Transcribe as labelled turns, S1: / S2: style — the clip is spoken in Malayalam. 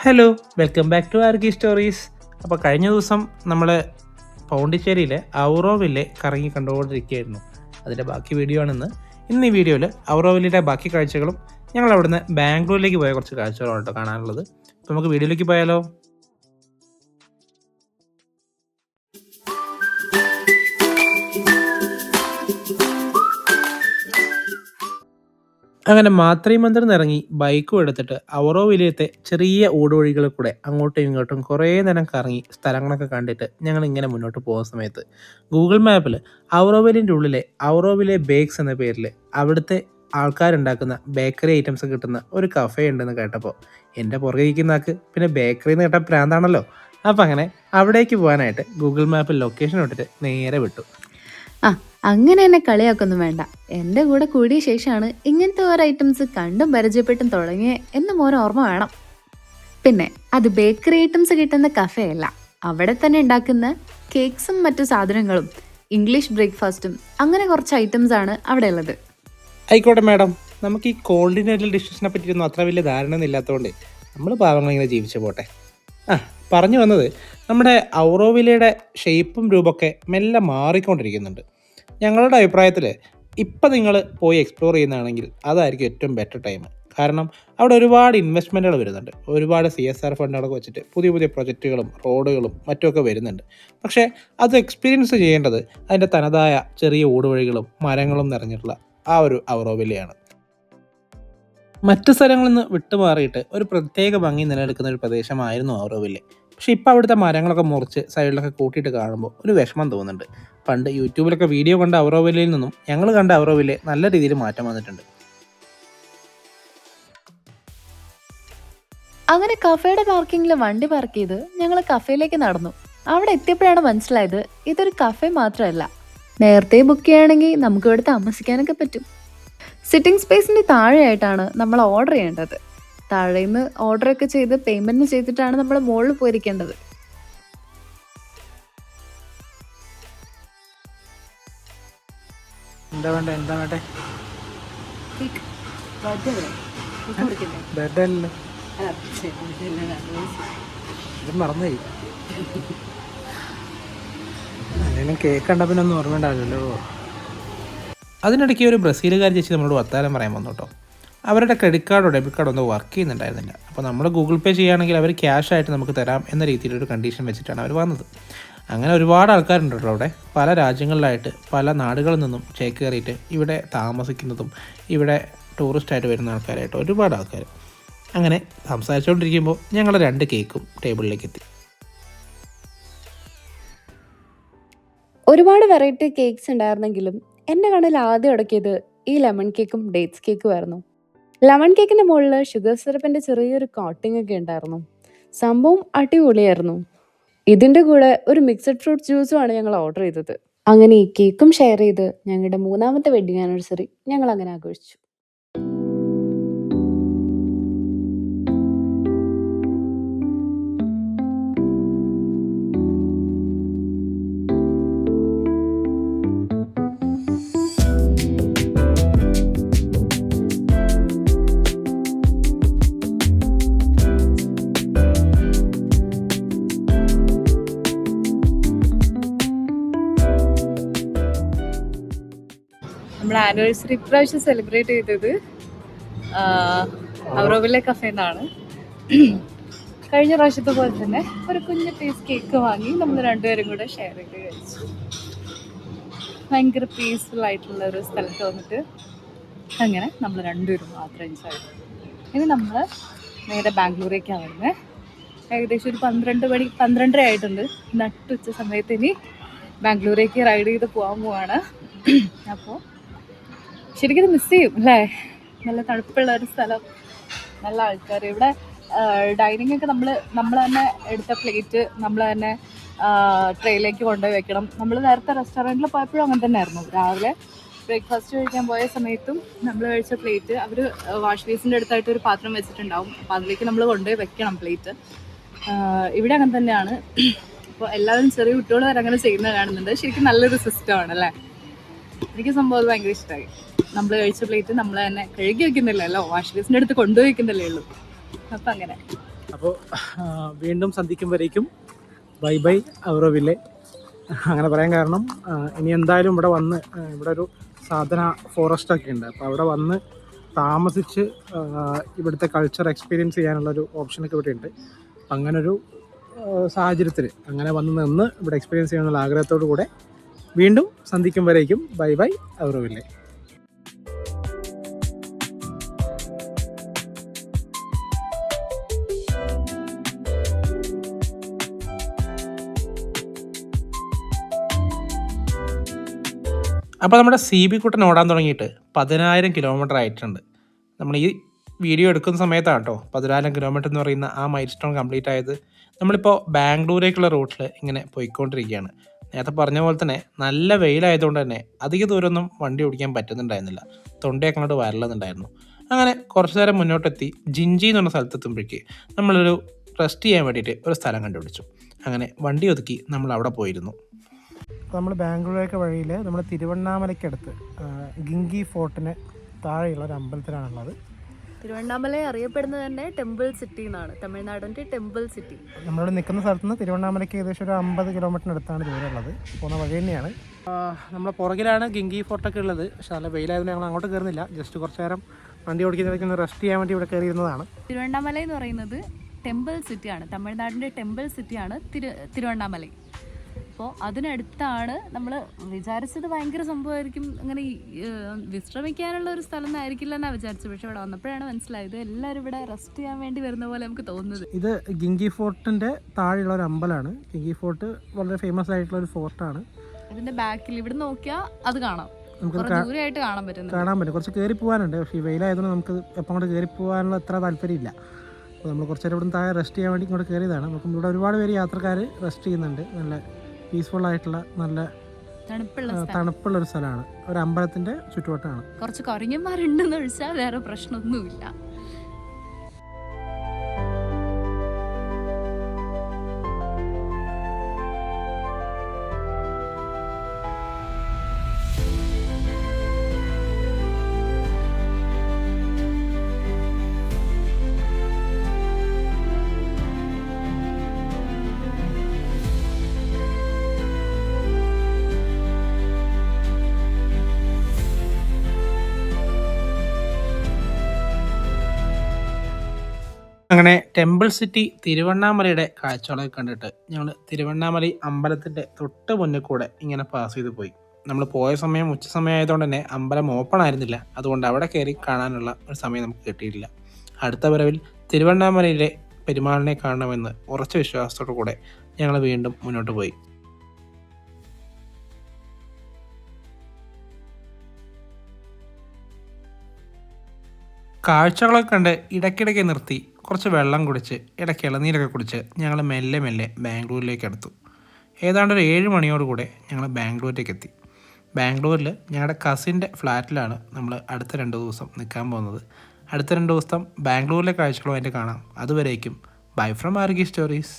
S1: Hello, welcome back to Argi stories. അപ്പോൾ കഴിഞ്ഞ ദിവസം നമ്മൾ പോണ്ടിച്ചേരിയിലെ ഔറോവില്ലെ കറങ്ങി കണ്ടുകൊണ്ടിരിക്കുകയായിരുന്നു. അതിൻ്റെ ബാക്കി വീഡിയോ ആണിന്ന്. ഇന്ന് ഈ വീഡിയോയിൽ ഔറോവില്ലിയുടെ ബാക്കി കാഴ്ചകളും ഞങ്ങൾ അവിടുന്ന് ബാംഗ്ലൂരിലേക്ക് പോയ കുറച്ച് കാഴ്ചകളാണ് കേട്ടോ കാണാനുള്ളത്. അപ്പോൾ നമുക്ക് വീഡിയോയിലേക്ക് പോയാലോ? അങ്ങനെ മാത്രി മന്ദിറിൽ ഇറങ്ങി ബൈക്കും എടുത്തിട്ട് ഔറോവില്ലത്തെ ചെറിയ ഊടുവഴികളിൽ കൂടെ അങ്ങോട്ടും ഇങ്ങോട്ടും കുറേ നേരം കറങ്ങി സ്ഥലങ്ങളൊക്കെ കണ്ടിട്ട് ഞങ്ങൾ ഇങ്ങനെ മുന്നോട്ട് പോകുന്ന സമയത്ത് ഗൂഗിൾ മാപ്പിൽ ഔറോവില്ലിൻ്റെ ഉള്ളിലെ ഔറോവില്ലെ ബേക്സ് എന്ന പേരിൽ അവിടുത്തെ ആൾക്കാരുണ്ടാക്കുന്ന ബേക്കറി ഐറ്റംസ് കിട്ടുന്ന ഒരു കഫേ ഉണ്ടെന്ന് കേട്ടപ്പോൾ എൻ്റെ പുറകെ ഇരിക്കുന്ന ആൾക്ക് പിന്നെ ബേക്കറി എന്ന് കേട്ടാൽ പ്രാന്താണല്ലോ. അപ്പം അങ്ങനെ അവിടേക്ക് പോകാനായിട്ട് ഗൂഗിൾ മാപ്പിൽ ലൊക്കേഷൻ ഇട്ടിട്ട് നേരെ വിട്ടു.
S2: ആ അങ്ങനെ എന്നെ കളിയാക്കൊന്നും വേണ്ട. എൻ്റെ കൂടെ കൂടിയ ശേഷമാണ് ഇങ്ങനത്തെ ഓരോ ഐറ്റംസ് കണ്ടും പരിചയപ്പെട്ടും തുടങ്ങിയ എന്ന് മോനെ ഓർമ്മ വേണം. പിന്നെ അത് ബേക്കറി ഐറ്റംസ് കിട്ടുന്ന കഫേ അല്ല, അവിടെ തന്നെ ഉണ്ടാക്കുന്ന കേക്ക്സും മറ്റു സാധനങ്ങളും ഇംഗ്ലീഷ് ബ്രേക്ക്ഫാസ്റ്റും അങ്ങനെ കുറച്ച് ഐറ്റംസ് ആണ് അവിടെ ഉള്ളത്.
S1: ആയിക്കോട്ടെ മാഡം, നമുക്ക് ഈ കോണ്ടിനെൻ്റൽ ഡിഷസിനെ പറ്റിയൊന്നും അത്ര വലിയ ധാരണ ഇല്ലാത്തതുകൊണ്ട് നമ്മൾ പാവങ്ങളിങ്ങനെ ജീവിച്ചു പോട്ടെ. പറഞ്ഞു വന്നത്, നമ്മുടെ ഔറോവില്ലയുടെ ഷേപ്പും രൂപമൊക്കെ മെല്ലെ മാറിക്കൊണ്ടിരിക്കുന്നുണ്ട്. ഞങ്ങളുടെ അഭിപ്രായത്തിൽ ഇപ്പം നിങ്ങൾ പോയി എക്സ്പ്ലോർ ചെയ്യുന്നതാണെങ്കിൽ അതായിരിക്കും ഏറ്റവും ബെറ്റർ ടൈം. കാരണം അവിടെ ഒരുപാട് ഇൻവെസ്റ്റ്മെൻറ്റുകൾ വരുന്നുണ്ട്. ഒരുപാട് CSR ഫണ്ടുകളൊക്കെ വെച്ചിട്ട് പുതിയ പുതിയ പ്രൊജക്റ്റുകളും റോഡുകളും മറ്റുമൊക്കെ വരുന്നുണ്ട്. പക്ഷേ അത് എക്സ്പീരിയൻസ് ചെയ്യേണ്ടത് അതിൻ്റെ തനതായ ചെറിയ ഊടുവഴികളും മരങ്ങളും നിറഞ്ഞിട്ടുള്ള ആ ഒരു ഔറോവില്ലയാണ്. മറ്റു സ്ഥലങ്ങളിൽ നിന്ന് വിട്ടുമാറിയിട്ട് ഒരു പ്രത്യേക ഭംഗി നിലനിൽക്കുന്ന ഒരു പ്രദേശമായിരുന്നു ഔറോവില്ലെ. പക്ഷേ ഇപ്പോൾ അവിടുത്തെ മരങ്ങളൊക്കെ മുറിച്ച് സൈഡിലൊക്കെ കൂട്ടിയിട്ട് കാണുമ്പോൾ ഒരു വിഷമം തോന്നുന്നുണ്ട്. പണ്ട് യൂട്യൂബിലൊക്കെ വീഡിയോ കണ്ട ഔറോവില്ലയിൽ നിന്നും ഞങ്ങൾ കണ്ട ഔറോവില്ലെ നല്ല രീതിയിൽ മാറ്റം വന്നിട്ടുണ്ട്.
S2: അങ്ങനെ കഫേയുടെ പാർക്കിങ്ങിൽ വണ്ടി പാർക്ക് ചെയ്ത് ഞങ്ങൾ കഫേയിലേക്ക് നടന്നു. അവിടെ എത്തിയപ്പോഴാണ് മനസ്സിലായത് ഇതൊരു കഫേ മാത്രമല്ല, നേരത്തെ ബുക്ക് ചെയ്യുകയാണെങ്കിൽ നമുക്ക് ഇവിടെ താമസിക്കാനൊക്കെ പറ്റും. സിറ്റിംഗ് സ്പേസിൻ്റെ താഴെയായിട്ടാണ് നമ്മൾ ഓർഡർ ചെയ്യേണ്ടത്. താഴേന്ന് ഓർഡറൊക്കെ ചെയ്ത് പേയ്മെന്റ് ചെയ്തിട്ടാണ് നമ്മൾ മുകളിൽ പോയിരിക്കേണ്ടത്.
S1: കേക്ക് കണ്ട പിന്നെ ഒന്നും ഓർമ്മയുണ്ടാവില്ലല്ലോ. അതിനിടയ്ക്ക് ഒരു ബ്രസീലുകാർ ചേച്ചി നമ്മളോട് വർത്താനം പറയാൻ വന്നു കേട്ടോ. അവരുടെ ക്രെഡിറ്റ് കാർഡോ ഡെബിറ്റ് കാർഡോ ഒന്നും വർക്ക് ചെയ്യുന്നുണ്ടായിരുന്നില്ല. അപ്പോൾ നമ്മൾ ഗൂഗിൾ പേ ചെയ്യുകയാണെങ്കിൽ അവർ ക്യാഷ് ആയിട്ട് നമുക്ക് തരാം എന്ന രീതിയിലൊരു കണ്ടീഷൻ വെച്ചിട്ടാണ് അവർ വന്നത്. അങ്ങനെ ഒരുപാട് ആൾക്കാരുണ്ട് കേട്ടോ അവിടെ. പല രാജ്യങ്ങളിലായിട്ട് പല നാടുകളിൽ നിന്നും ചേക്കേറിയിട്ട് ഇവിടെ താമസിക്കുന്നതും ഇവിടെ ടൂറിസ്റ്റായിട്ട് വരുന്ന ആൾക്കാരായിട്ട് ഒരുപാട് ആൾക്കാർ. അങ്ങനെ സംസാരിച്ചുകൊണ്ടിരിക്കുമ്പോൾ ഞങ്ങൾ 2 കേക്കും ടേബിളിലേക്ക് എത്തി.
S2: ഒരുപാട് വെറൈറ്റി കേക്ക്സ് ഉണ്ടായിരുന്നെങ്കിലും എൻ്റെ കണ്ണിൽ ആദ്യം അടക്കിയത് ഈ ലെമൺ കേക്കും ഡേറ്റ്സ് കേക്കും ആയിരുന്നു. ലെമൺ കേക്കിന്റെ മുകളിൽ ഷുഗർ സിറപ്പിന്റെ ചെറിയൊരു കോട്ടിംഗ് ഒക്കെ ഉണ്ടായിരുന്നു. സംഭവം അടിപൊളിയായിരുന്നു. ഇതിന്റെ കൂടെ ഒരു മിക്സഡ് ഫ്രൂട്ട് ജ്യൂസും ആണ് ഞങ്ങൾ ഓർഡർ ചെയ്തത്. അങ്ങനെ ഈ കേക്കും ഷെയർ ചെയ്ത് ഞങ്ങളുടെ 3ാമത്തെ വെഡിങ് ആനിവേഴ്സറി ഞങ്ങൾ അങ്ങനെ ആഘോഷിച്ചു. നമ്മുടെ ആനിവേഴ്സറി ഇപ്രാവശ്യം സെലിബ്രേറ്റ് ചെയ്തത് ഔറോവില്ലെ കഫേന്നാണ്. കഴിഞ്ഞ പ്രാവശ്യത്തെ പോലെ തന്നെ ഒരു കുഞ്ഞു പീസ് കേക്ക് വാങ്ങി നമ്മൾ 2 പേരും കൂടെ ഷെയർ ചെയ്ത് കഴിച്ചു. ഭയങ്കര പീസ്ഫുൾ ആയിട്ടുള്ള ഒരു സ്ഥലത്ത് വന്നിട്ട് അങ്ങനെ നമ്മൾ 2 പേരും മാത്രം എൻജോയ് ചെയ്തു. ഇനി നമ്മൾ നേരെ ബാംഗ്ലൂരേക്കാണ് വരുന്നത്. ഏകദേശം ഒരു 12 ആയിട്ടുണ്ട്. നട്ടുച്ച സമയത്ത് ഇനി ബാംഗ്ലൂരേക്ക് റൈഡ് ചെയ്ത് പോകാൻ പോവാണ്. അപ്പോൾ ശരിക്കും മിസ് ചെയ്യും അല്ലേ? നല്ല തണുപ്പുള്ള ഒരു സ്ഥലം, നല്ല ആൾക്കാർ. ഇവിടെ ഡൈനിങ് ഒക്കെ നമ്മൾ തന്നെ എടുത്ത പ്ലേറ്റ് നമ്മൾ തന്നെ ട്രെയിലേക്ക് കൊണ്ടുപോയി വെക്കണം. നമ്മൾ നേരത്തെ റെസ്റ്റോറൻറ്റിൽ പോയപ്പോഴും അങ്ങനെ തന്നെ ആയിരുന്നു. രാവിലെ ബ്രേക്ക്ഫാസ്റ്റ് കഴിക്കാൻ പോയ സമയത്തും നമ്മൾ കഴിച്ച പ്ലേറ്റ് അവർ വാഷ് ബേസിൻ്റെ അടുത്തായിട്ട് ഒരു പാത്രം വെച്ചിട്ടുണ്ടാവും. അപ്പോൾ അതിലേക്ക് നമ്മൾ കൊണ്ടുപോയി വെക്കണം പ്ലേറ്റ്. ഇവിടെ അങ്ങനെ തന്നെയാണ്. അപ്പോൾ എല്ലാവരും ചെറിയ കുട്ടികൾ വരെ അങ്ങനെ ചെയ്യുന്നത് കാണുന്നുണ്ട്. ശരിക്കും നല്ലൊരു സിസ്റ്റമാണ് അല്ലേ? എനിക്ക് സംഭവം അത് ഭയങ്കര ഇഷ്ടമായി. നമ്മൾ കഴിച്ച പ്ലേറ്റ് നമ്മൾ തന്നെ കഴുകി വെക്കുന്നില്ലല്ലോ, വാഷ് ബേസിൻ്റെ അടുത്ത് കൊണ്ടുപോയി വെക്കുന്നില്ലേ ഉള്ളൂ. അപ്പം അങ്ങനെ
S1: അപ്പോൾ വീണ്ടും സന്ധിക്കും വരേക്കും ബൈ ബൈ ഔറോവില്ലെ. അങ്ങനെ പറയാൻ കാരണം ഇനി എന്തായാലും ഇവിടെ വന്ന് ഇവിടെ ഒരു സാധന ഫോറസ്റ്റൊക്കെ ഉണ്ട്. അപ്പോൾ അവിടെ വന്ന് താമസിച്ച് ഇവിടുത്തെ കൾച്ചർ എക്സ്പീരിയൻസ് ചെയ്യാനുള്ളൊരു ഓപ്ഷനൊക്കെ ഇവിടെ ഉണ്ട്. അങ്ങനൊരു സാഹചര്യത്തിൽ അങ്ങനെ വന്ന് നിന്ന് ഇവിടെ എക്സ്പീരിയൻസ് ചെയ്യാനുള്ള ആഗ്രഹത്തോടു കൂടെ വീണ്ടും സന്ധിക്കും വരേക്കും ബൈ ബൈ ഔറോവില്ലെ. അപ്പോൾ നമ്മുടെ CB കുട്ടൻ ഓടാൻ തുടങ്ങിയിട്ട് 10,000 കിലോമീറ്റർ ആയിട്ടുണ്ട്. നമ്മൾ ഈ വീഡിയോ എടുക്കുന്ന സമയത്താണ് കേട്ടോ 10,000 കിലോമീറ്റർ എന്ന് പറയുന്ന ആ മൈൽ സ്റ്റോൺ കംപ്ലീറ്റ് ആയത്. നമ്മളിപ്പോൾ ബാംഗ്ലൂരേക്കുള്ള റൂട്ടിൽ ഇങ്ങനെ പോയിക്കൊണ്ടിരിക്കുകയാണ്. നേരത്തെ പറഞ്ഞ പോലെ തന്നെ നല്ല വെയിലായതുകൊണ്ട് തന്നെ അധിക ദൂരമൊന്നും വണ്ടി ഓടിക്കാൻ പറ്റുന്നുണ്ടായിരുന്നില്ല. തൊണ്ടയൊക്കെ അങ്ങോട്ട് വരലുന്നുണ്ടായിരുന്നു. അങ്ങനെ കുറച്ച് നേരം മുന്നോട്ടെത്തി ജിഞ്ചി എന്ന് പറഞ്ഞ സ്ഥലത്തെത്തുമ്പോഴേക്ക് നമ്മളൊരു റെസ്റ്റ് ചെയ്യാൻ വേണ്ടിയിട്ട് ഒരു സ്ഥലം കണ്ടുപിടിച്ചു. അങ്ങനെ വണ്ടി ഒതുക്കി നമ്മൾ അവിടെ പോയിരുന്നു. നമ്മൾ ബാംഗ്ലൂരേക്ക് വഴിയിൽ നമ്മൾ തിരുവണ്ണാമലയ്ക്കടുത്ത് ഗിങ്കി ഫോർട്ടിന് താഴെയുള്ള ഒരു അമ്പലത്തിലാണുള്ളത്.
S2: തിരുവണ്ണാമല അറിയപ്പെടുന്നത് തന്നെ ടെമ്പിൾ സിറ്റി എന്നാണ്, തമിഴ്നാടിൻ്റെ ടെമ്പിൾ സിറ്റി.
S1: നമ്മളിവിടെ നിൽക്കുന്ന സ്ഥലത്ത് നിന്ന് തിരുവണ്ണാമലയ്ക്ക് ഏകദേശം ഒരു 50 കിലോമീറ്ററിനടുത്താണ് ദൂരമുള്ളത്. പോകുന്ന വഴി തന്നെയാണ്. നമ്മളെ പുറകിലാണ് ഗിങ്കി ഫോർട്ടൊക്കെ ഉള്ളത്. പക്ഷേ നല്ല വെയിലായതുകൊണ്ട് ഞങ്ങൾ അങ്ങോട്ട് കയറുന്നില്ല. ജസ്റ്റ് കുറച്ച് നേരം വണ്ടി ഓടിക്കുന്നവർക്ക് ഒന്ന് റെസ്റ്റ് ചെയ്യാൻ വേണ്ടി ഇവിടെ കയറിയിരുന്നതാണ്.
S2: തിരുവണ്ണാമല എന്ന് പറയുന്നത് ടെമ്പിൾ സിറ്റിയാണ്, തമിഴ്നാടിൻ്റെ ടെമ്പിൾ സിറ്റിയാണ് തിരുവണ്ണാമല. അപ്പോൾ അതിനടുത്താണ് നമ്മൾ വിചാരിച്ചത് ഭയങ്കര സംഭവമായിരിക്കും, അങ്ങനെ വിശ്രമിക്കാനുള്ള ഒരു സ്ഥലം ആയിരിക്കില്ല എന്നാണ് വിചാരിച്ചത്. പക്ഷെ ഇവിടെ വന്നപ്പോഴാണ് മനസ്സിലായത് എല്ലാവരും ഇവിടെ റെസ്റ്റ് ചെയ്യാൻ വേണ്ടി വരുന്ന പോലെ നമുക്ക് തോന്നുന്നത്.
S1: ഇത് ഗിങ്കി ഫോർട്ടിൻ്റെ താഴെയുള്ള ഒരു അമ്പലമാണ്. ഗിങ്കി ഫോർട്ട് വളരെ ഫേമസ് ആയിട്ടുള്ള ഒരു ഫോർട്ടാണ്.
S2: ഇതിൻ്റെ ബാക്കിൽ ഇവിടെ നോക്കിയാൽ അത് കാണാം,
S1: നമുക്ക്
S2: ദൂരമായിട്ട് കാണാൻ പറ്റും.
S1: കുറച്ച് കയറി പോകാനുണ്ട്. പക്ഷേ ഈ വെയിലായതുകൊണ്ട് നമുക്ക് എപ്പം അങ്ങോട്ട് കയറി പോകാനുള്ള അത്ര താല്പര്യമില്ല. അപ്പോൾ നമ്മൾ കുറച്ച് നേരം ഇവിടെ താഴെ റെസ്റ്റ് ചെയ്യാൻ വേണ്ടി ഇങ്ങോട്ട് കയറിയതാണ്. നമുക്ക് ഇവിടെ ഒരുപാട് പേര് യാത്രക്കാർ റെസ്റ്റ് ചെയ്യുന്നുണ്ട്. നല്ല പീസ്ഫുൾ ആയിട്ടുള്ള നല്ല തണുപ്പുള്ള ഒരു സ്ഥലമാണ്. ഒരു അമ്പലത്തിന്റെ ചുറ്റുവട്ടമാണ്.
S2: കുറച്ച് കുരങ്ങന്മാരുണ്ടെന്ന് ഒഴിച്ചാൽ വേറെ പ്രശ്നമൊന്നുമില്ല. അങ്ങനെ ടെമ്പിൾ സിറ്റി തിരുവണ്ണാമലയുടെ കാഴ്ചകളൊക്കെ കണ്ടിട്ട് ഞങ്ങൾ തിരുവണ്ണാമല അമ്പലത്തിൻ്റെ തൊട്ട് മുന്നിൽ കൂടെ ഇങ്ങനെ പാസ് ചെയ്ത് പോയി. നമ്മൾ പോയ സമയം ഉച്ച സമയം ആയതുകൊണ്ട് തന്നെ അമ്പലം ഓപ്പൺ ആയിരുന്നില്ല. അതുകൊണ്ട് അവിടെ കയറി കാണാനുള്ള ഒരു സമയം നമുക്ക് കിട്ടിയിട്ടില്ല. അടുത്ത വരവിൽ തിരുവണ്ണാമലയിലെ പെരുമാളിനെ കാണണമെന്ന് ഉറച്ച വിശ്വാസത്തോടു കൂടെ ഞങ്ങൾ വീണ്ടും മുന്നോട്ട് പോയി. കാഴ്ചകളൊക്കെ കണ്ട് ഇടയ്ക്കിടയ്ക്ക് നിർത്തി കുറച്ച് വെള്ളം കുടിച്ച് ഇടയ്ക്ക് ഇളനീരൊക്കെ കുടിച്ച് ഞങ്ങൾ മെല്ലെ മെല്ലെ ബാംഗ്ലൂരിലേക്ക് അടുത്തു. ഏതാണ്ട് ഒരു 7 മണിയോടുകൂടെ ഞങ്ങൾ ബാംഗ്ലൂരിലേക്ക് എത്തി. ബാംഗ്ലൂരിൽ ഞങ്ങളുടെ കസിൻ്റെ ഫ്ലാറ്റിലാണ് നമ്മൾ അടുത്ത 2 ദിവസം നിൽക്കാൻ പോകുന്നത്. അടുത്ത 2 ദിവസം ബാംഗ്ലൂരിലെ കാഴ്ചകളുമായിട്ട് കാണാം. അതുവരേക്കും ബൈ ഫ്രം ആർഗി സ്റ്റോറീസ്.